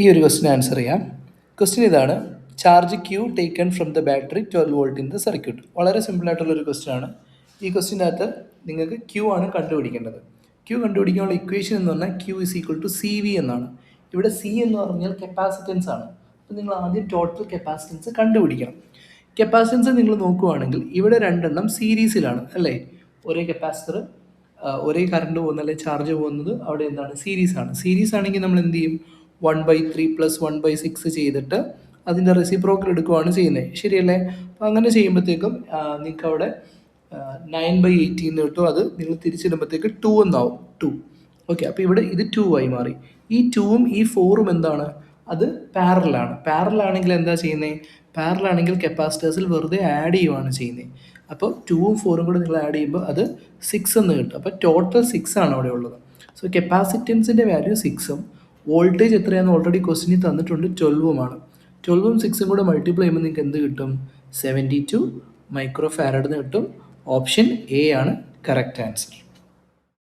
ഈ ഒരു ക്വസ്റ്റിന് ആൻസർ ചെയ്യാം. ക്വസ്റ്റ്യൻ ഇതാണ്: charge Q taken from the battery 12 volt in the circuit. വളരെ സിമ്പിൾ ആയിട്ടുള്ളൊരു ക്വസ്റ്റ്യൻ ആണ്. ഈ ക്വസ്റ്റിൻ്റെ അകത്ത് നിങ്ങൾക്ക് ക്യൂ ആണ് കണ്ടുപിടിക്കേണ്ടത്. ക്യൂ കണ്ടുപിടിക്കാനുള്ള ഇക്വേഷൻ എന്ന് പറഞ്ഞാൽ Q is equal to C V എന്നാണ്. ഇവിടെ സി എന്ന് പറഞ്ഞാൽ കപ്പാസിറ്റൻസ് ആണ്. അപ്പോൾ നിങ്ങൾ ആദ്യം ടോട്ടൽ കപ്പാസിറ്റൻസ് കണ്ടുപിടിക്കണം. കപ്പാസിറ്റൻസ് നിങ്ങൾ നോക്കുകയാണെങ്കിൽ ഇവിടെ രണ്ടെണ്ണം സീരീസിലാണ് അല്ലേ? ഒരേ കപ്പാസിറ്റർ ഒരേ കറണ്ട് പോകുന്ന അല്ലെങ്കിൽ ചാർജ് പോകുന്നത് അവിടെ എന്താണ്? സീരീസ് ആണ്. സീരീസ് ആണെങ്കിൽ നമ്മൾ എന്ത് ചെയ്യും? 1/3 + 1/6 ചെയ്തിട്ട് അതിൻ്റെ റെസിപ്രോക്കൽ എടുക്കുകയാണ് ചെയ്യുന്നത്, ശരിയല്ലേ? അപ്പോൾ അങ്ങനെ ചെയ്യുമ്പോഴത്തേക്കും നിങ്ങൾക്ക് അവിടെ 9/18 കിട്ടും. അത് നിങ്ങൾ തിരിച്ചിടുമ്പോഴത്തേക്ക് 2 എന്നാവും. 2. ഓക്കെ, അപ്പോൾ ഇവിടെ ഇത് 2 ആയി മാറി. ഈ 2ഉം ഈ 4ഉം എന്താണ്? അത് പാരലാണ്. പാരലാണെങ്കിൽ എന്താ ചെയ്യുന്നത്? പാരലാണെങ്കിൽ കപ്പാസിറ്റേഴ്സിൽ വെറുതെ ആഡ് ചെയ്യുകയാണ് ചെയ്യുന്നത്. അപ്പോൾ 2ഉം 4ഉം കൂടെ നിങ്ങൾ ആഡ് ചെയ്യുമ്പോൾ അത് 6 എന്ന് കിട്ടും. അപ്പോൾ ടോട്ടൽ 6 ആണ് അവിടെ ഉള്ളത്. സോ കപ്പാസിറ്റൻസിൻ്റെ വാല്യൂ 6ഉം വോൾട്ടേജ് എത്രയാണെന്ന് ഓൾറെഡി ക്വസ്റ്റിനിൽ തന്നിട്ടുണ്ട്, 12ഉമാണ്. 12ഉം 6ഉം കൂടെ മൾട്ടിപ്ലൈ ചെയ്യുമ്പോൾ നിങ്ങൾക്ക് എന്ത് കിട്ടും? 72 മൈക്രോ ഫാരഡ് എന്ന് കിട്ടും. ഓപ്ഷൻ എ ആണ് കറക്റ്റ് ആൻസർ.